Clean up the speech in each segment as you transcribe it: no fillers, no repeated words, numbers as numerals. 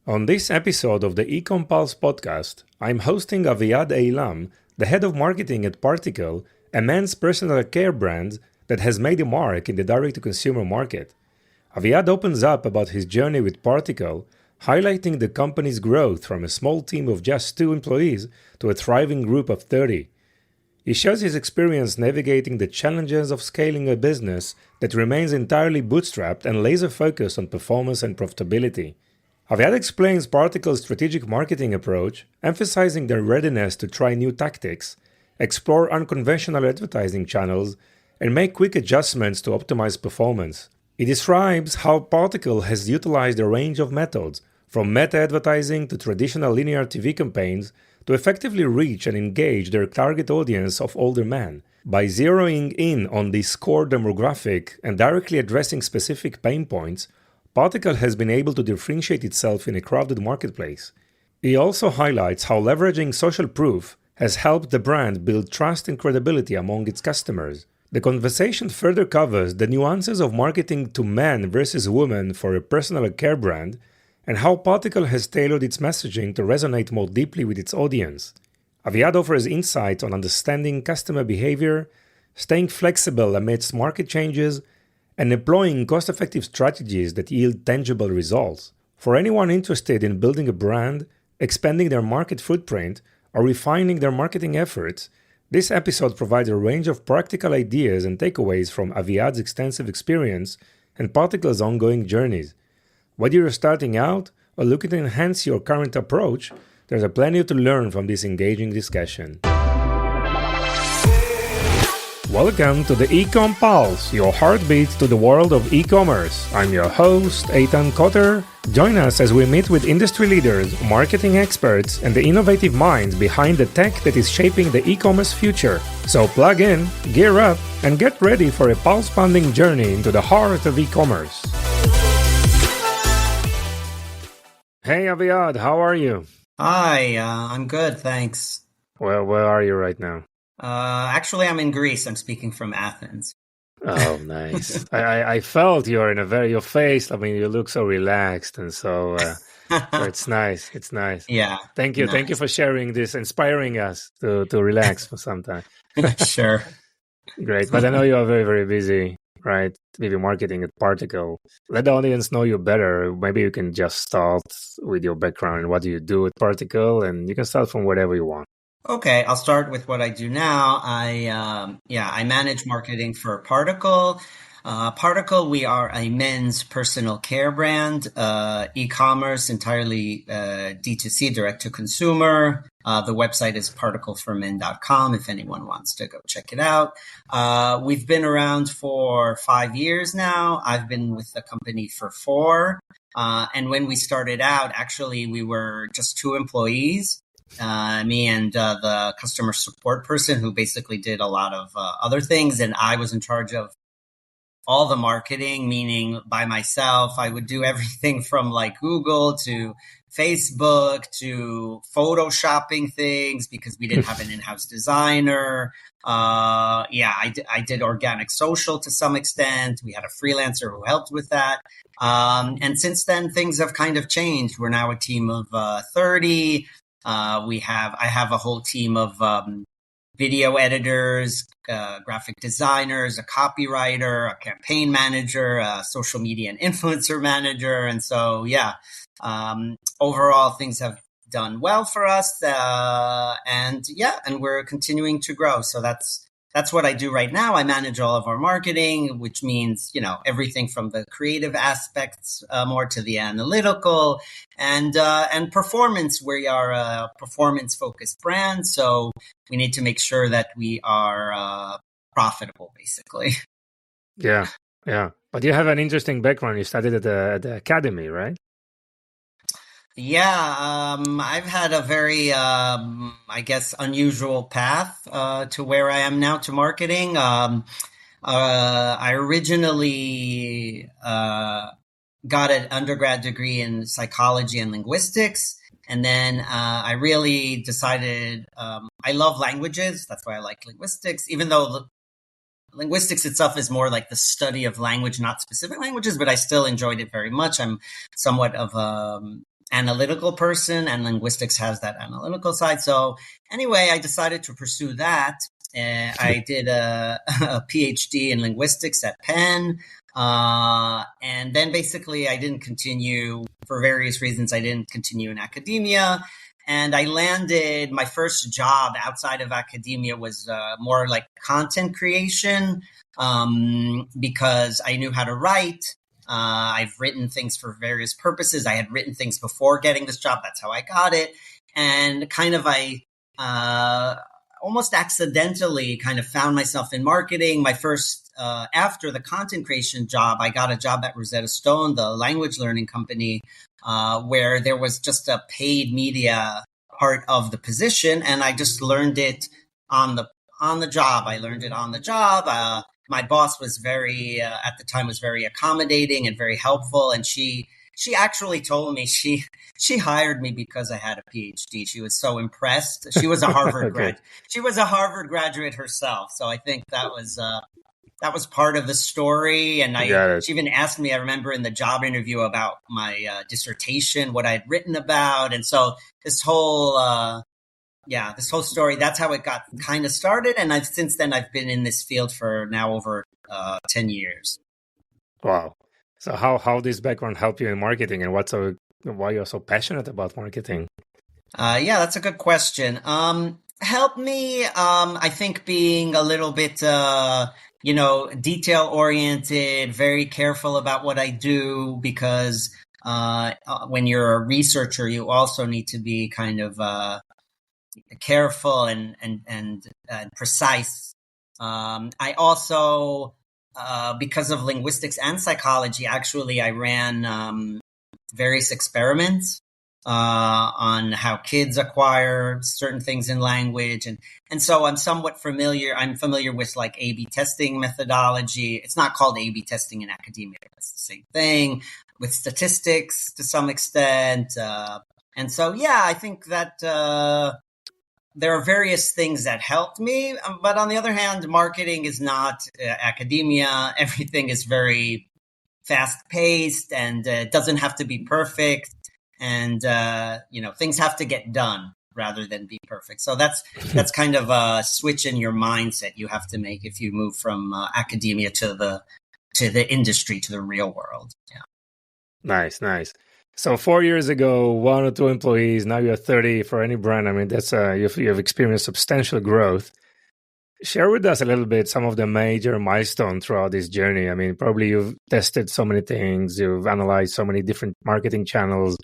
On this episode of the eCom Pulse podcast, I'm hosting Aviad Eilam, the head of marketing at Particle, a men's personal care brand that has made a mark in the direct-to-consumer market. Aviad opens up about his journey with Particle, highlighting the company's growth from a small team of just 2 employees to a thriving group of 30. He shares his experience navigating the challenges of scaling a business that remains entirely bootstrapped and laser-focused on performance and profitability. Aviad explains Particle's strategic marketing approach, emphasizing their readiness to try new tactics, explore unconventional advertising channels, and make quick adjustments to optimize performance. He describes how Particle has utilized a range of methods, from meta-advertising to traditional linear TV campaigns, to effectively reach and engage their target audience of older men. By zeroing in on this core demographic and directly addressing specific pain points, Particle has been able to differentiate itself in a crowded marketplace. He also highlights how leveraging social proof has helped the brand build trust and credibility among its customers. The conversation further covers the nuances of marketing to men versus women for a personal care brand, and how Particle has tailored its messaging to resonate more deeply with its audience. Aviad offers insight on understanding customer behavior, staying flexible amidst market changes, and employing cost-effective strategies that yield tangible results. For anyone interested in building a brand, expanding their market footprint, or refining their marketing efforts, this episode provides a range of practical ideas and takeaways from Aviad's extensive experience and Particle's ongoing journeys. Whether you're starting out or looking to enhance your current approach, there's plenty to learn from this engaging discussion. Welcome to the eCom Pulse, your heartbeat to the world of e-commerce. I'm your host, Eitan Koter. Join us as we meet with industry leaders, marketing experts, and the innovative minds behind the tech that is shaping the e-commerce future. So plug in, gear up, and get ready for a pulse-pounding journey into the heart of e-commerce. Hey Aviad, how are you? Hi, I'm good, thanks. Well, where are you right now? Actually, I'm in Greece. I'm speaking from Athens. Oh, nice. I felt you're in your face. I mean, you look so relaxed, and so it's nice. It's nice. Yeah. Thank you. Nice. Thank you for sharing this, inspiring us to relax for some time. Sure. Great. But I know you are very, very busy, right? Maybe marketing at Particle. Let the audience know you better. Maybe you can just start with your background and what do you do at Particle, and you can start from wherever you want. Okay, I'll start with what I do now. I manage marketing for Particle. Particle, we are a men's personal care brand, e-commerce, entirely D2C, direct to consumer. The website is particleformen.com if anyone wants to go check it out. We've been around for 5 years now. I've been with the company for 4. And when we started out, actually, we were just 2 employees. Me and the customer support person who basically did a lot of other things. And I was in charge of all the marketing, meaning by myself. I would do everything from like Google to Facebook to photoshopping things because we didn't have an in-house designer. I did organic social to some extent. We had a freelancer who helped with that. And since then, things have kind of changed. We're now a team of 30. I have a whole team of video editors, graphic designers, a copywriter, a campaign manager, a social media and influencer manager. And so, overall things have done well for us. And we're continuing to grow. So that's what I do right now. I manage all of our marketing, which means, everything from the creative aspects more to the analytical and performance. We are a performance-focused brand, so we need to make sure that we are profitable, basically. Yeah. But you have an interesting background. You studied at the academy, right? Yeah, I've had a very, unusual path to where I am now to marketing. I originally got an undergrad degree in psychology and linguistics, and then I really decided I love languages. That's why I like linguistics, even though linguistics itself is more like the study of language, not specific languages, but I still enjoyed it very much. I'm somewhat of analytical person, and linguistics has that analytical side. So anyway, I decided to pursue that. I did a PhD in linguistics at Penn. And then basically I didn't continue for various reasons. I didn't continue in academia. And I landed my first job outside of academia was more like content creation because I knew how to write. I've written things for various purposes. I had written things before getting this job. That's how I got it. And kind of almost accidentally kind of found myself in marketing. My first, after the content creation job, I got a job at Rosetta Stone, the language learning company, where there was just a paid media part of the position. And I just learned it on the job. I learned it on the job. My boss was at the time was very accommodating and very helpful. And she actually told me she hired me because I had a PhD. She was so impressed. She was a Harvard grad. She was a Harvard graduate herself. So I think that was part of the story. And she even asked me, I remember in the job interview about my dissertation, what I had written about. And so this whole story, that's how it got kind of started. And since then I've been in this field for now over 10 years. Wow. So how this background helped you in marketing, and why you're so passionate about marketing? Yeah, that's a good question. Helped me, I think, being a little bit, detail oriented, very careful about what I do, because when you're a researcher, you also need to be kind of careful and precise. I also, because of linguistics and psychology, actually, I ran various experiments on how kids acquire certain things in language. And so I'm somewhat familiar. I'm familiar with like A/B testing methodology. It's not called A/B testing in academia. It's the same thing with statistics to some extent. And so, yeah, I think that there are various things that helped me. But on the other hand, marketing is not academia. Everything is very fast paced and it doesn't have to be perfect. And, things have to get done rather than be perfect. So that's kind of a switch in your mindset you have to make if you move from academia to the industry, to the real world. Yeah. Nice. So 4 years ago, 1 or 2 employees, now you're 30 for any brand. I mean, that's you've experienced substantial growth. Share with us a little bit some of the major milestones throughout this journey. I mean, probably you've tested so many things, you've analyzed so many different marketing channels.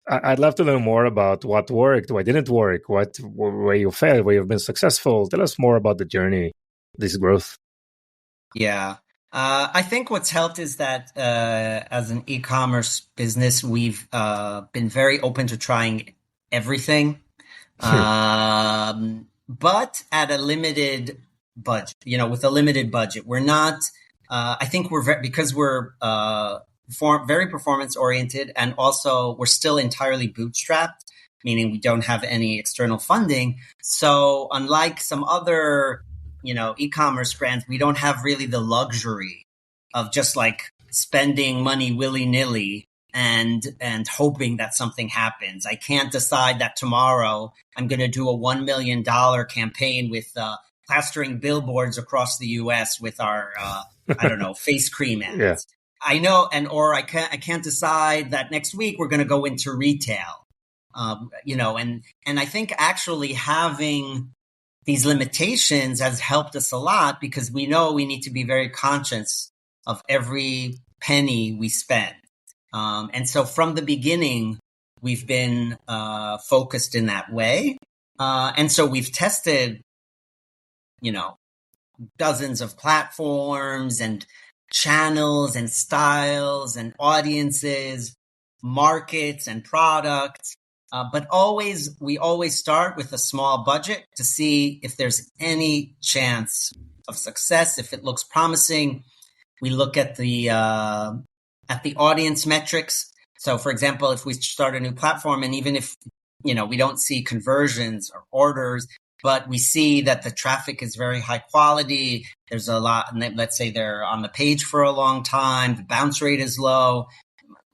I'd love to learn more about what worked, what didn't work, where you failed, where you've been successful. Tell us more about the journey, this growth. Yeah. I think what's helped is that as an e-commerce business, we've been very open to trying everything, but at a limited budget. With a limited budget, we're not. I think because we're very performance oriented, and also we're still entirely bootstrapped, meaning we don't have any external funding. So unlike some other e-commerce brands, we don't have really the luxury of just like spending money willy-nilly and hoping that something happens. I can't decide that tomorrow I'm going to do a $1 million campaign with plastering billboards across the US with our, face cream ads. Yeah. I know, or I can't decide that next week we're going to go into retail, and I think actually having these limitations has helped us a lot, because we know we need to be very conscious of every penny we spend. And so from the beginning, we've been focused in that way. And so we've tested, dozens of platforms and channels and styles and audiences, markets and products. But we always start with a small budget to see if there's any chance of success. If it looks promising, we look at the audience metrics. So, for example, if we start a new platform, and even if we don't see conversions or orders, but we see that the traffic is very high quality, there's a lot, and let's say they're on the page for a long time, the bounce rate is low,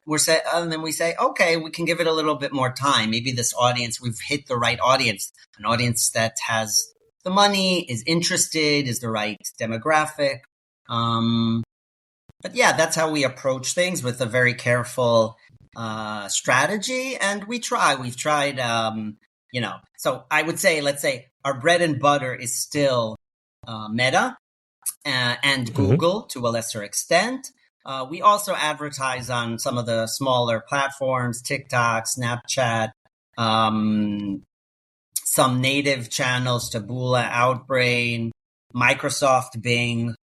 and then we say, okay, we can give it a little bit more time. Maybe this audience, we've hit the right audience, an audience that has the money, is interested, is the right demographic. But yeah, that's how we approach things, with a very careful strategy. And we've tried, so I would say, let's say our bread and butter is still Meta and Google to a lesser extent. We also advertise on some of the smaller platforms, TikTok, Snapchat, some native channels, Taboola, Outbrain, Microsoft Bing.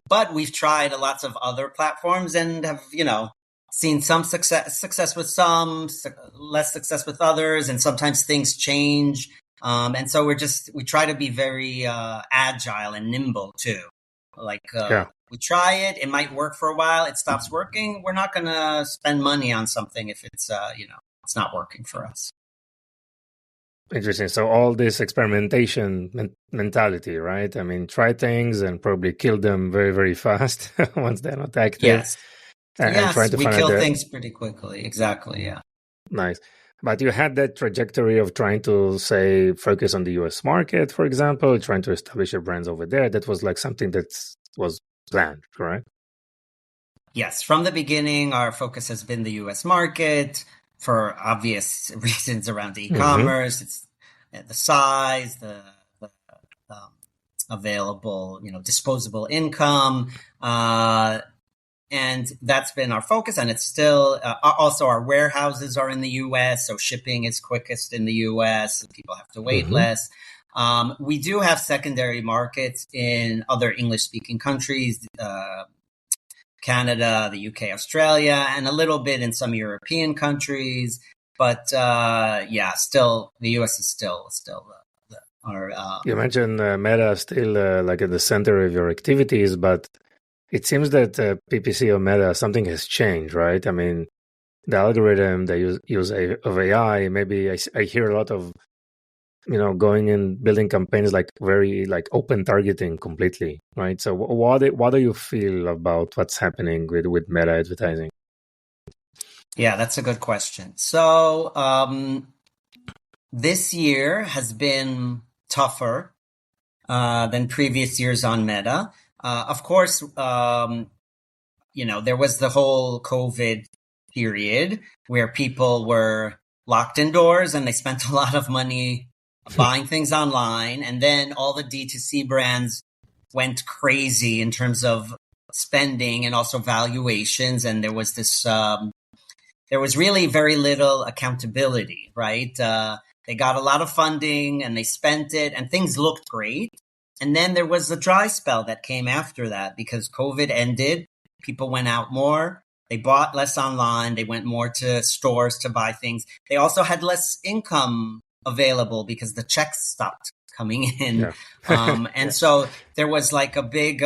But we've tried lots of other platforms and have, seen some success with some, less success with others, and sometimes things change. And so we try to be very agile and nimble too. We try it, it might work for a while, it stops working. We're not going to spend money on something if it's, it's not working for us. Interesting. So all this experimentation mentality, right? I mean, try things and probably kill them very, very fast once they're not active. Yes. And try to we find kill things pretty quickly. Exactly. Yeah. Nice. But you had that trajectory of trying to, say, focus on the US market, for example, trying to establish your brands over there. That was like something that was planned, correct? Yes. From the beginning, our focus has been the US market for obvious reasons around e-commerce. It's the size, the available, disposable income. And that's been our focus, and it's still also our warehouses are in the U.S., so shipping is quickest in the U.S. People have to wait less. We do have secondary markets in other English-speaking countries, Canada, the UK, Australia, and a little bit in some European countries. But still, the US is still our. You mentioned Meta still like at the center of your activities, but it seems that PPC or Meta, something has changed, right? I mean, the algorithm they use of AI. Maybe I hear a lot of going and building campaigns like very like open targeting completely, right? So what do you feel about what's happening with Meta advertising? Yeah, that's a good question. So this year has been tougher than previous years on Meta. Of course, there was the whole COVID period where people were locked indoors and they spent a lot of money buying things online. And then all the D2C brands went crazy in terms of spending and also valuations. And there was there was really very little accountability, right? They got a lot of funding and they spent it and things looked great. And then there was a dry spell that came after that because COVID ended. People went out more. They bought less online. They went more to stores to buy things. They also had less income available because the checks stopped coming in. Yeah. So there was like a big,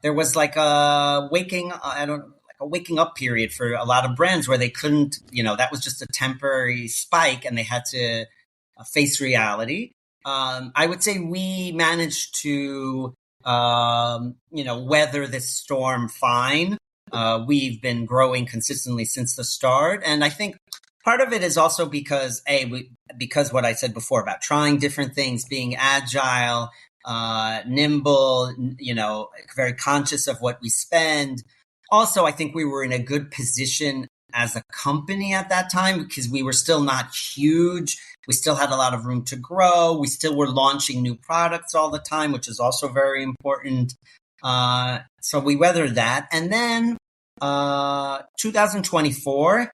there was like a waking up period for a lot of brands where they couldn't, that was just a temporary spike and they had to face reality. I would say we managed to, weather this storm fine. We've been growing consistently since the start. And I think part of it is also because, because what I said before about trying different things, being agile, nimble, very conscious of what we spend. Also, I think we were in a good position as a company at that time because we were still not huge. We still had a lot of room to grow. We still were launching new products all the time, which is also very important. So we weathered that. And then 2024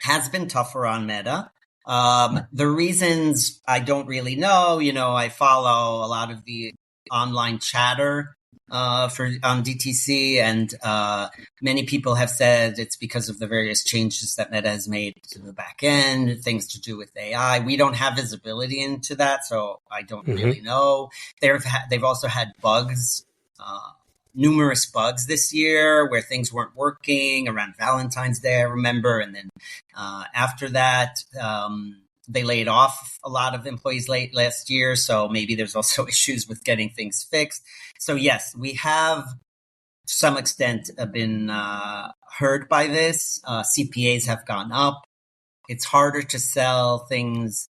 has been tougher on Meta. The reasons I don't really know. I follow a lot of the online chatter on DTC, and many people have said it's because of the various changes that Meta has made to the back end, things to do with AI. We don't have visibility into that, so I don't really know. They've also had bugs, numerous bugs this year where things weren't working around Valentine's Day, I remember, and then after that, they laid off a lot of employees late last year, so maybe there's also issues with getting things fixed. So yes, we have to some extent been hurt by this. CPAs have gone up. It's harder to sell things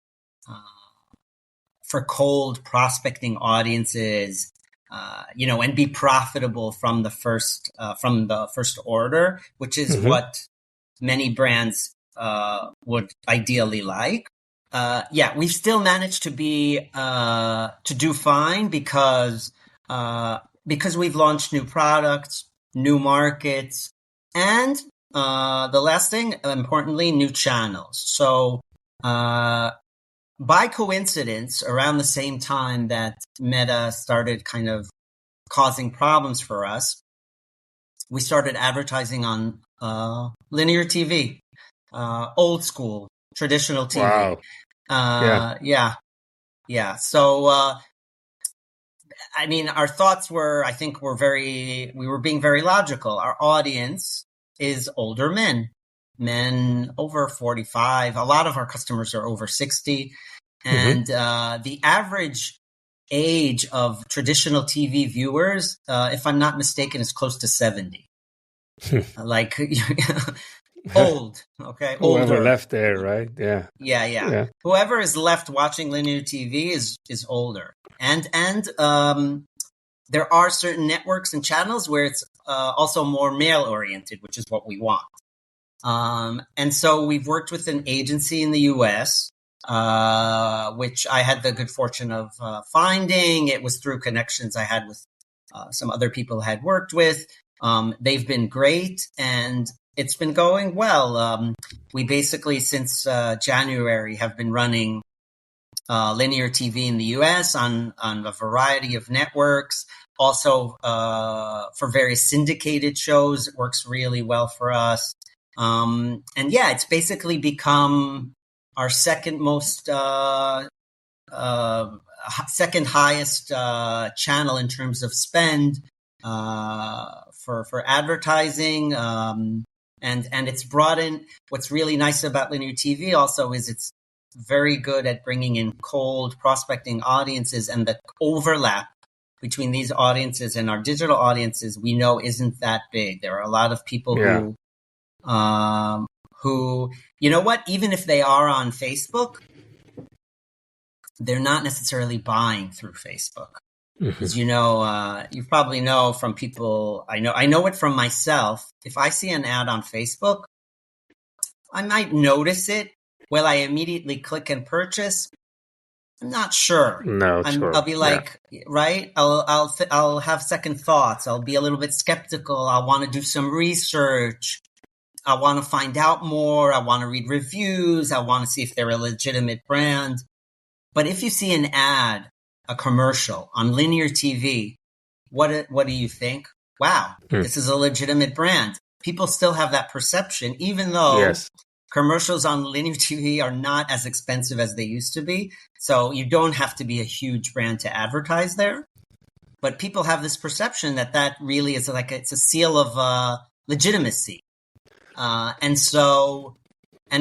for cold prospecting audiences, and be profitable from the first order, which is what many brands would ideally like. We've still managed to do fine because we've launched new products, new markets, and the last thing, importantly, new channels. So by coincidence, around the same time that Meta started kind of causing problems for us, we started advertising on linear TV, old school, traditional TV. Wow. Yeah. So, our thoughts were, I think we were being very logical. Our audience is older men over 45. A lot of our customers are over 60. And the average age of traditional TV viewers, if I'm not mistaken, is close to 70. Like old, okay? Whoever Older. left there, right? Yeah. Whoever is left watching linear TV is older. And there are certain networks and channels where it's also more male-oriented, which is what we want. And so we've worked with an agency in the US, which I had the good fortune of finding. It was through connections I had with some other people I had worked with. They've been great, and it's been going well. We basically, since January, have been running linear TV in the US on a variety of networks. Also, for various syndicated shows, it works really well for us. It's basically become our second highest channel in terms of spend for advertising. And it's brought in, what's really nice about linear TV also is it's very good at bringing in cold prospecting audiences, and the overlap between these audiences and our digital audiences we know isn't that big. There are a lot of people who, you know what, even if they are on Facebook, they're not necessarily buying through Facebook. As you probably know from people, I know it from myself. If I see an ad on Facebook, I might notice it. Will I immediately click and purchase? I'm not sure. I'll be like, right? I'll have second thoughts. I'll be a little bit skeptical. I want to do some research. I want to find out more. I want to read reviews. I want to see if they're a legitimate brand. But if you see an ad, a commercial on linear TV, what do you think? Wow, this is a legitimate brand. People still have that perception, even though commercials on linear TV are not as expensive as they used to be. So you don't have to be a huge brand to advertise there. But people have this perception that really is like it's a seal of legitimacy. And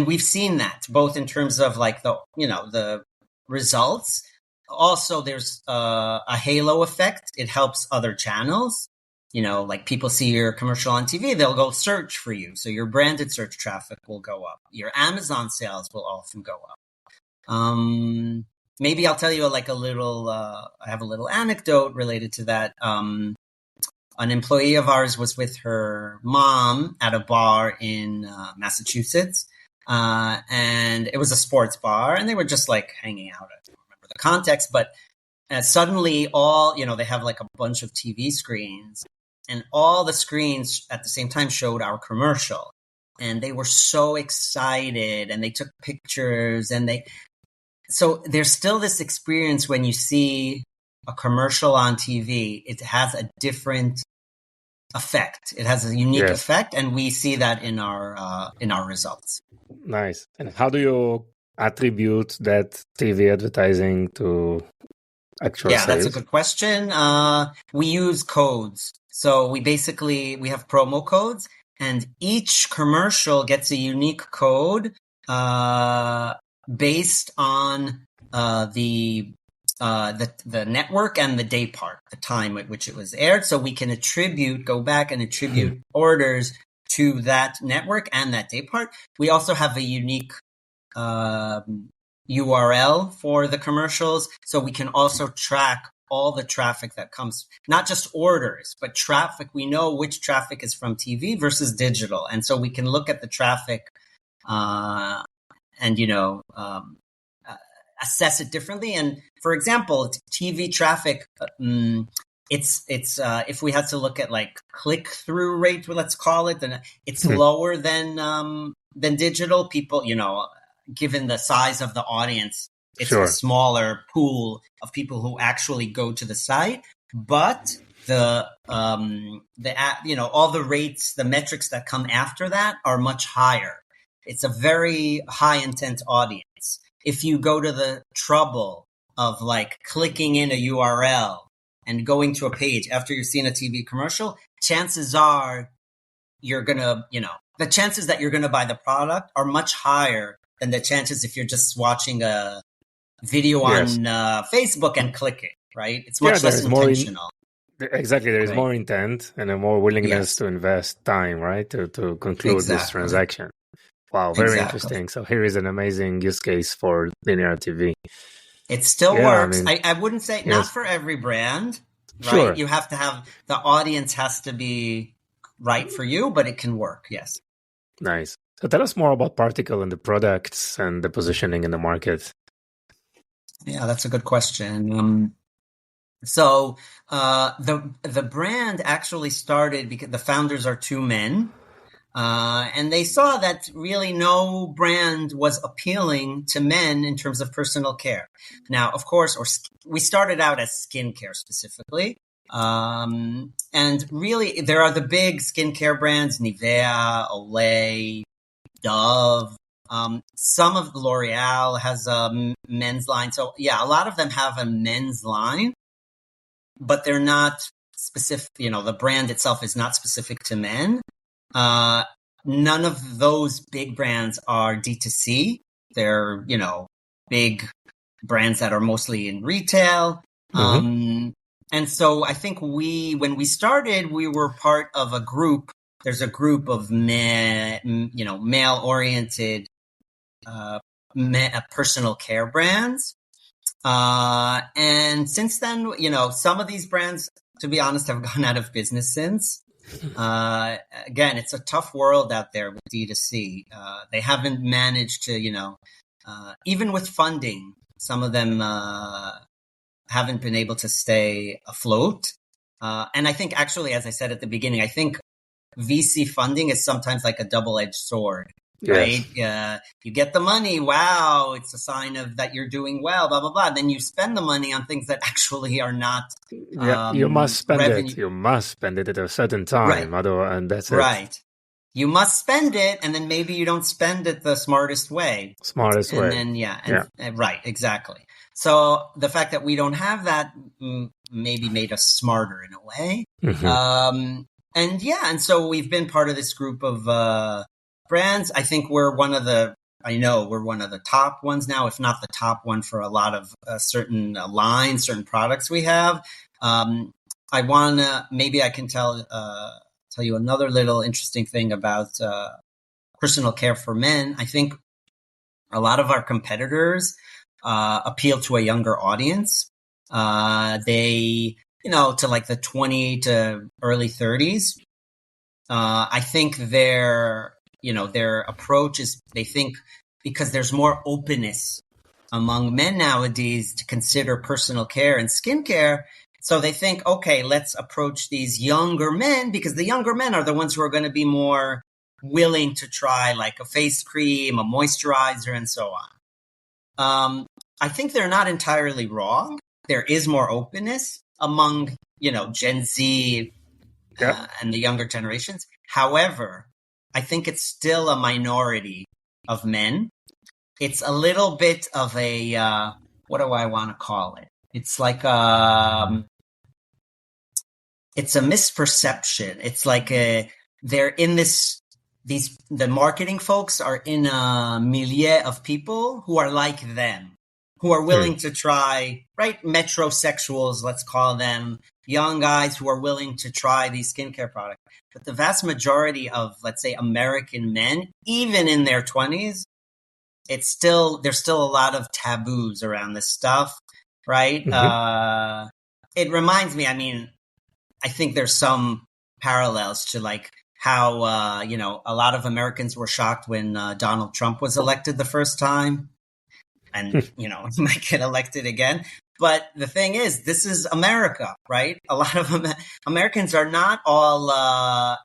we've seen that both in terms of like the results. Also, there's a halo effect. It helps other channels. Like people see your commercial on TV, they'll go search for you. So your branded search traffic will go up. Your Amazon sales will often go up. Maybe I'll tell you I have a little anecdote related to that. An employee of ours was with her mom at a bar in Massachusetts. And it was a sports bar, and they were just like hanging out. I don't remember the context, but suddenly they have like a bunch of TV screens, and all the screens at the same time showed our commercial. And they were so excited, and they took pictures, so there's still this experience when you see a commercial on TV, it has a different effect. It has a unique effect, and we see that in our results. Nice. And how do you attribute that TV advertising to actual sales? That's a good question. We use codes. So we have promo codes, and each commercial gets a unique code based on the network and the day part, the time at which it was aired. So we can go back and attribute orders to that network and that day part. We also have a unique URL for the commercials, so we can also track all the traffic that comes, not just orders, but traffic. We know which traffic is from TV versus digital. And so we can look at the traffic and, assess it differently. And for example, TV traffic, it's if we had to look at like click-through rate, let's call it, then it's lower than digital. People, given the size of the audience, it's a smaller pool of people who actually go to the site, but all the rates, the metrics that come after that are much higher. It's a very high intent audience. If you go to the trouble of like clicking in a URL and going to a page after you've seen a TV commercial, chances are the chances that you're going to buy the product are much higher than the chances if you're just watching a video on Facebook and click it, right? It's much less intentional. Exactly. There is more intent and a more willingness to invest time, right? To conclude this transaction. Wow, very interesting. So here is an amazing use case for linear TV. It still works. I wouldn't say not for every brand, right? Sure. You have to have, the audience has to be right for you, but it can work. Yes. Nice. So tell us more about Particle and the products and the positioning in the market. Yeah, that's a good question. So the brand actually started because the founders are two men, and they saw that really no brand was appealing to men in terms of personal care. Now, of course, we started out as skincare specifically. And really, there are the big skincare brands, Nivea, Olay, Dove. Some of L'Oreal has a men's line. So yeah, a lot of them have a men's line, but they're not specific. The brand itself is not specific to men. None of those big brands are D2C. They're, big brands that are mostly in retail. And so I think when we started, we were part of a group. There's a group of male-oriented personal care brands. And since then, some of these brands, to be honest, have gone out of business since. Again, it's a tough world out there with D2C. They haven't managed to, even with funding, some of them haven't been able to stay afloat. And I think actually, as I said at the beginning, I think VC funding is sometimes like a double-edged sword, right? You get the money. Wow. It's a sign of that you're doing well, blah, blah, blah. Then you spend the money on things that actually are not. You must spend it. You must spend it at a certain time. Right. And that's it. Right. You must spend it, and then maybe you don't spend it the smartest way. Right, exactly. So the fact that we don't have that maybe made us smarter in a way. And so we've been part of this group of brands. I think we're one of the top ones now, if not the top one for a lot of certain lines, certain products we have. Maybe I can tell you another little interesting thing about personal care for men. I think a lot of our competitors appeal to a younger audience. They, to like the 20 to early 30s. I think their approach is, they think because there's more openness among men nowadays to consider personal care and skincare. So they think, okay, let's approach these younger men, because the younger men are the ones who are going to be more willing to try like a face cream, a moisturizer, and so on. I think they're not entirely wrong. There is more openness among, Gen Z and the younger generations. However, I think it's still a minority of men. It's a little bit of a, what do I want to call it? It's like it's a misperception. It's like they're in the marketing folks are in a milieu of people who are like them, who are willing to try, right? Metrosexuals, let's call them. young guys who are willing to try these skincare products. But the vast majority of, let's say, American men, even in their 20s, there's still a lot of taboos around this stuff, right? It reminds me, I mean, I think there's some parallels to like how, a lot of Americans were shocked when Donald Trump was elected the first time. And, he might get elected again. But the thing is, this is America, right? A lot of Americans are not all,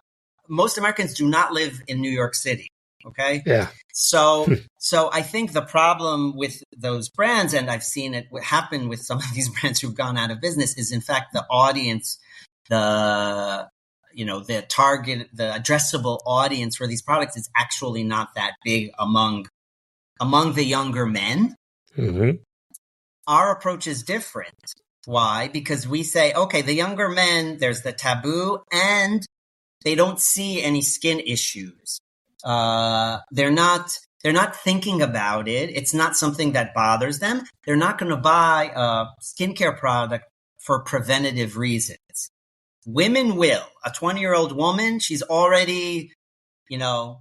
most Americans do not live in New York City. Okay. Yeah. So I think the problem with those brands, and I've seen it happen with some of these brands who've gone out of business, is in fact the audience, the target, the addressable audience for these products is actually not that big among the younger men. Our approach is different. Why? Because we say, okay, the younger men, there's the taboo, and they don't see any skin issues. They're not thinking about it. It's not something that bothers them. They're not going to buy a skincare product for preventative reasons. Women will. A 20-year-old woman, she's already,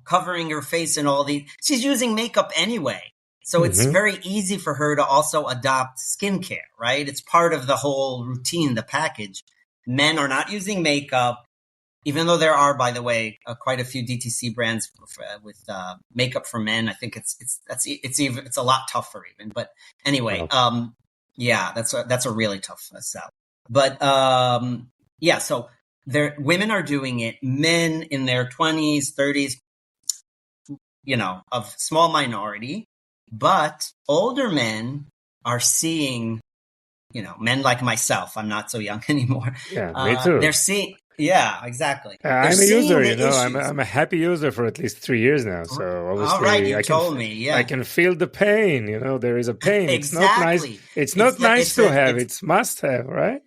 covering her face and she's using makeup anyway. So it's very easy for her to also adopt skincare, right? It's part of the whole routine, the package. Men are not using makeup, even though there are, by the way, quite a few DTC brands with makeup for men. I think it's a lot tougher even. But anyway, that's a really tough sell. But so women are doing it. Men in their 20s, 30s, of small minority. But older men are seeing, men like myself. I'm not so young anymore. Yeah, me too. They're seeing. Yeah, exactly. I'm a user, I'm a happy user for at least 3 years now. So obviously, all right, you told me. Yeah, I can feel the pain. There is a pain. Exactly. It's not nice to have. It's must have, right?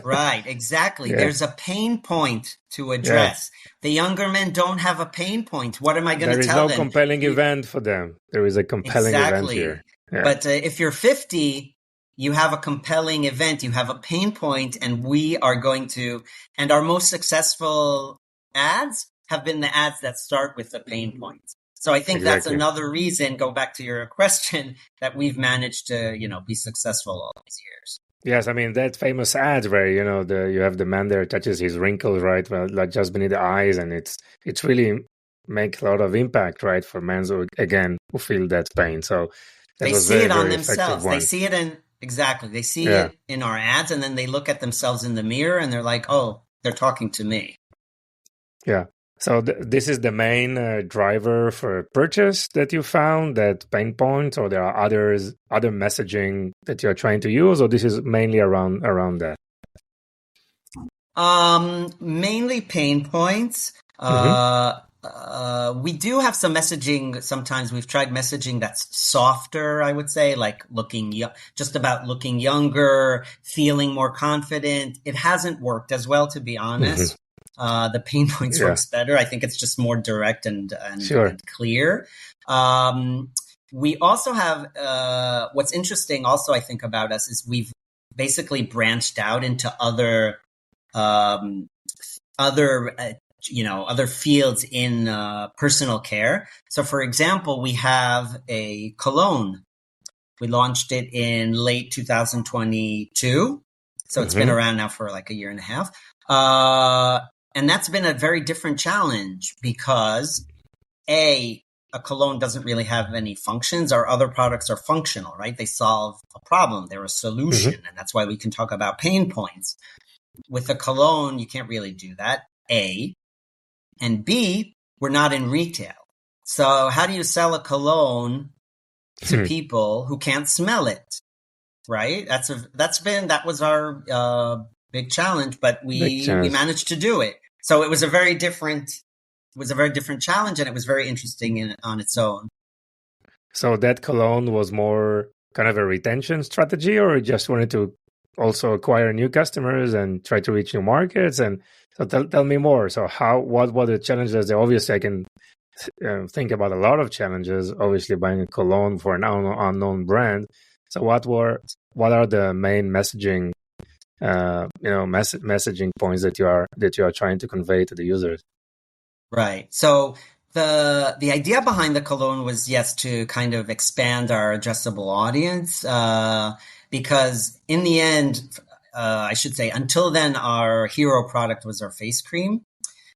Right, exactly. Yeah. There's a pain point to address. Yeah. The younger men don't have a pain point. What am I going to tell them? There is no compelling event for them. There is a compelling event here. Yeah. But if you're 50, you have a compelling event. You have a pain point, and we are going to. And our most successful ads have been the ads that start with the pain points. So I think that's another reason. Go back to your question that we've managed to, be successful all these years. Yes, I mean, that famous ad where, you have the man there touches his wrinkles, right? Well, like just beneath the eyes. And it's really make a lot of impact, right? For men who feel that pain. So they see it on themselves. They see it they see it in our ads, and then they look at themselves in the mirror and they're like, oh, they're talking to me. Yeah. So this is the main driver for purchase that you found, that pain point, or there are other messaging that you're trying to use, or this is mainly around that? Mainly pain points. We do have some messaging. Sometimes we've tried messaging that's softer, I would say, like just about looking younger, feeling more confident. It hasn't worked as well, to be honest. The pain points works better. I think it's just more direct and clear. We also have what's interesting also, I think, about us is we've basically branched out into other fields in personal care. So, for example, we have a cologne. We launched it in late 2022. So it's been around now for like a year and a half. And that's been a very different challenge because a cologne doesn't really have any functions. Our other products are functional, right? They solve a problem. They're a solution. And that's why we can talk about pain points. With a cologne, you can't really do that, A. And B, we're not in retail. So how do you sell a cologne to people who can't smell it? Right? That was our big challenge, but we managed to do it. So it was a very different challenge, and it was very interesting on its own. So that cologne was more kind of a retention strategy, or you just wanted to also acquire new customers and try to reach new markets? And so tell me more. So what were the challenges? Obviously, I can think about a lot of challenges, obviously buying a cologne for an unknown brand. So what are the main messaging messaging points that you are trying to convey to the users. Right. So the idea behind the cologne was, yes, to kind of expand our addressable audience, because in the end, I should say, until then, our hero product was our face cream.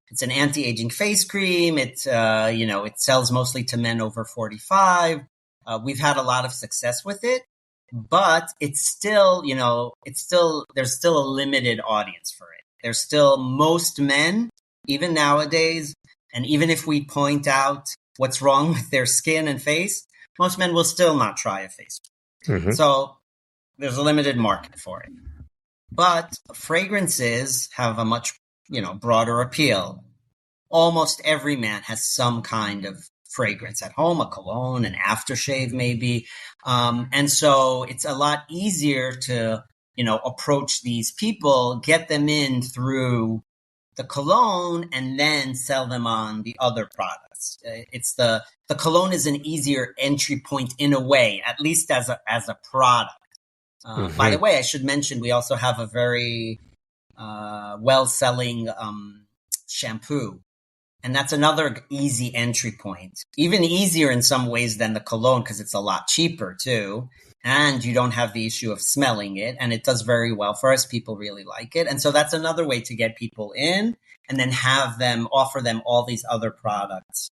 It's an anti-aging face cream. It sells mostly to men over 45. We've had a lot of success with it, but it's still, there's still a limited audience for it. There's still most men, even nowadays, and even if we point out what's wrong with their skin and face, most men will still not try a face cream. Mm-hmm. So there's a limited market for it. But fragrances have a much, broader appeal. Almost every man has some kind of fragrance at home, a cologne, an aftershave maybe. And so it's a lot easier to, approach these people, get them in through the cologne, and then sell them on the other products. It's the cologne is an easier entry point in a way, at least as a product. Mm-hmm. By the way, I should mention we also have a very well-selling shampoo. And that's another easy entry point, even easier in some ways than the cologne because it's a lot cheaper too. And you don't have the issue of smelling it. And it does very well for us. People really like it. And so that's another way to get people in and then offer them all these other products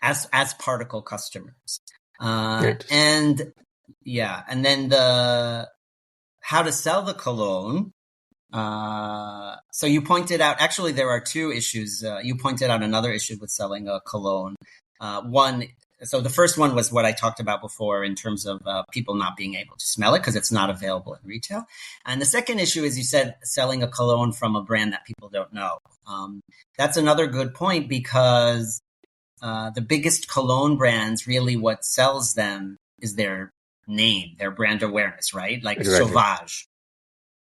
as particle customers. And then how to sell the cologne. So you pointed out, actually, there are two issues. You pointed out another issue with selling a cologne. So the first one was what I talked about before in terms of people not being able to smell it because it's not available in retail. And the second issue is, you said, selling a cologne from a brand that people don't know. That's another good point because the biggest cologne brands, really what sells them is their name, their brand awareness, right? Like Exactly. Sauvage.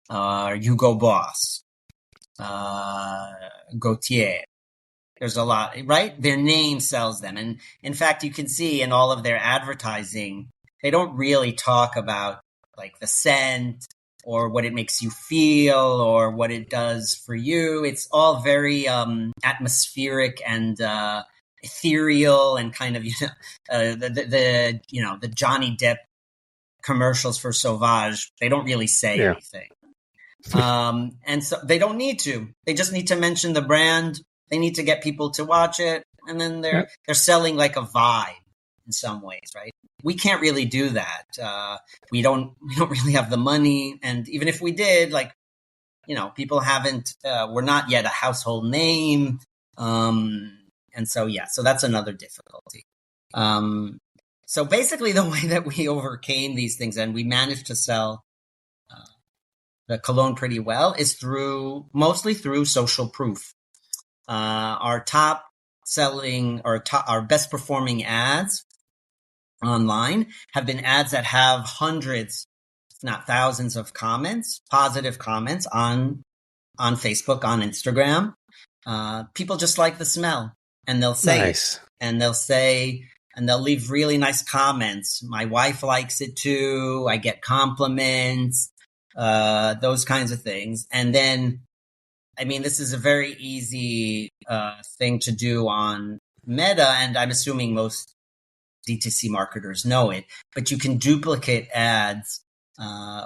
Hugo Boss, Gautier. There's a lot, right? Their name sells them. And in fact, you can see in all of their advertising, they don't really talk about like the scent or what it makes you feel or what it does for you. It's all very atmospheric and ethereal and kind of, the Johnny Depp commercials for Sauvage. They don't really say anything. And so they don't need to. They just need to mention the brand. They need to get people to watch it, and then they're selling like a vibe in some ways, right? We can't really do that. We don't really have the money, and even if we did, people haven't. We're not yet a household name, and so so that's another difficulty. So basically, the way that we overcame these things and we managed to sell the cologne pretty well is mostly through social proof. Our top selling or our best performing ads online have been ads that have hundreds, if not thousands of comments, positive comments on Facebook, on Instagram. People just like the smell and they'll say Nice. and they'll say, and they'll leave really nice comments. My wife likes it too. I get compliments. Those kinds of things. And then, this is a very easy thing to do on Meta, and I'm assuming most D2C marketers know it, but you can duplicate ads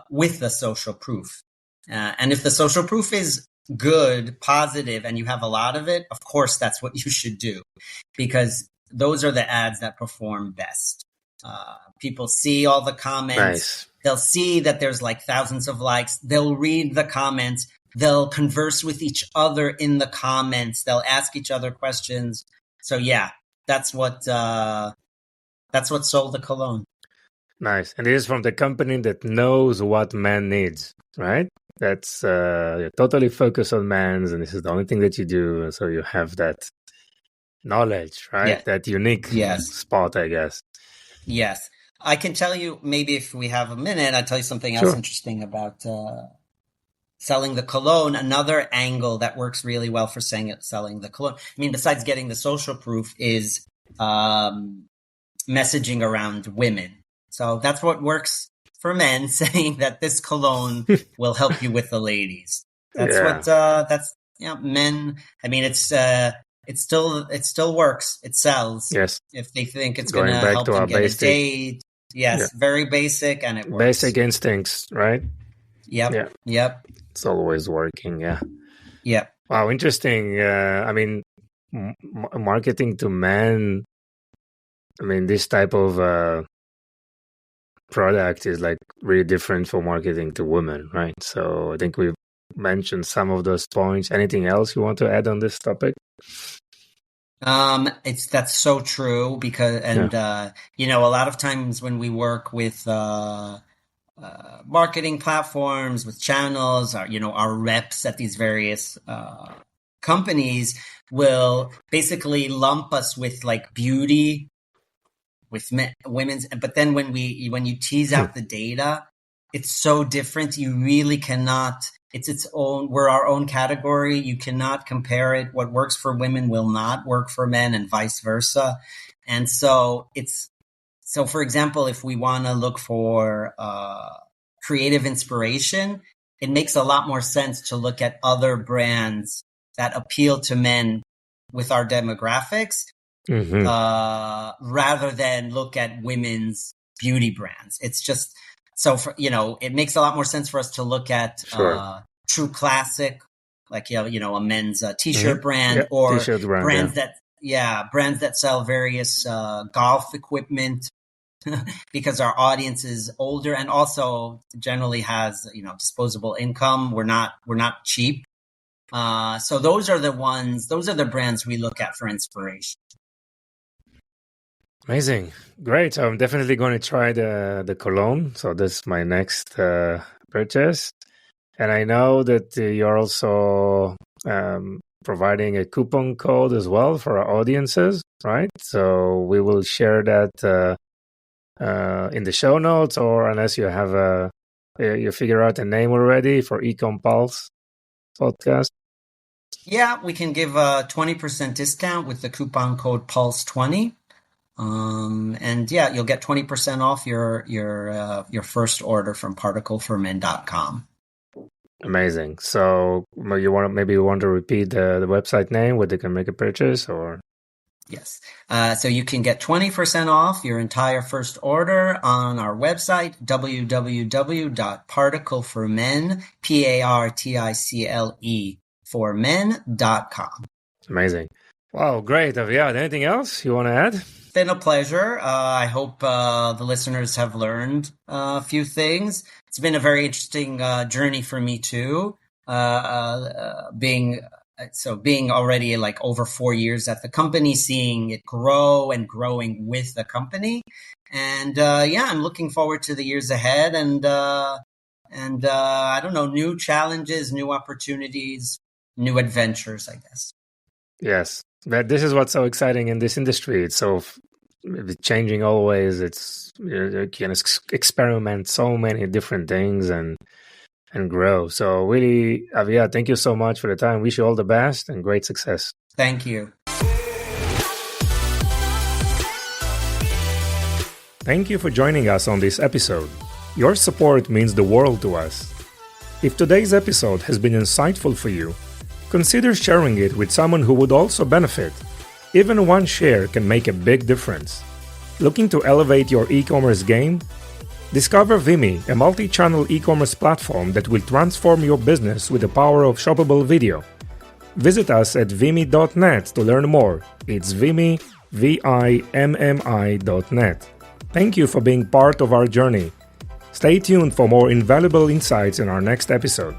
with the social proof. And if the social proof is good, positive, and you have a lot of it, of course, that's what you should do because those are the ads that perform best. People see all the comments. Nice. They'll see that there's like thousands of likes. They'll read the comments. They'll converse with each other in the comments. They'll ask each other questions. So that's what sold the cologne. Nice. And it is from the company that knows what man needs, right? That's you're totally focused on men's, and this is the only thing that you do. So you have that knowledge, right? Yeah. That unique spot, I guess. Yes. I can tell you, maybe if we have a minute, I'll tell you something else interesting about selling the cologne. Another angle that works really well for selling the cologne, besides getting the social proof, is messaging around women. So that's what works for Men saying that this cologne will help you with the ladies. That's men. I mean, it still works. It sells. Yes. If they think it's going Going to back help to them our get basic, a date. Yes, yeah. very basic, and it works. Basic instincts, right? Yep. Yeah. Yep. It's always working. Yeah. Yep. Wow, interesting. I mean, marketing to men. I mean, this type of product is like really different from marketing to women, right? So I think we've mentioned some of those points. Anything else you want to add on this topic? That's so true because, you know, a lot of times when we work with marketing platforms, with channels, or, you know, our reps at these various companies will basically lump us with like beauty, with women's, but then when you tease out the data, it's so different. You really cannot. It's its own. We're our own category. You cannot compare it. What works for women will not work for men, and vice versa. And so for example, if we want to look for creative inspiration, it makes a lot more sense to look at other brands that appeal to men with our demographics, rather than look at women's beauty brands. It's just it makes a lot more sense for us to look at True Classic, like a men's t-shirt brand, or t-shirt brand, brands that sell various golf equipment. Because our audience is older and also generally has disposable income. We're not cheap. So those are the brands we look at for inspiration. Amazing. Great. So I'm definitely going to try the cologne. So that's my next purchase. And I know that you're also providing a coupon code as well for our audiences, right? So we will share that in the show notes, or unless you have you figure out a name already for eCom Pulse podcast. Yeah, we can give a 20% discount with the coupon code Pulse20. And yeah, you'll get 20% off your first order from particleformen.com. Amazing. So you want to repeat the website name where they can make a purchase, or? Yes. So you can get 20% off your entire first order on our website, www.particleformen, PARTICLE, for men.com. Amazing. Wow, great. Aviad, anything else you want to add? It's been a pleasure. I hope the listeners have learned a few things. It's been a very interesting journey for me too, being already like over 4 years at the company, seeing it grow and growing with the company. And I'm looking forward to the years ahead and I don't know, new challenges, new opportunities, new adventures, I guess. Yes. But this is what's so exciting in this industry. It's so changing always. You can experiment so many different things and grow. So really, Aviad, thank you so much for the time. Wish you all the best and great success. Thank you. Thank you for joining us on this episode. Your support means the world to us. If today's episode has been insightful for you, consider sharing it with someone who would also benefit. Even one share can make a big difference. Looking to elevate your e-commerce game? Discover Vimy, a multi-channel e-commerce platform that will transform your business with the power of shoppable video. Visit us at vimy.net to learn more. It's Vimy, VIMMI.net. Thank you for being part of our journey. Stay tuned for more invaluable insights in our next episode.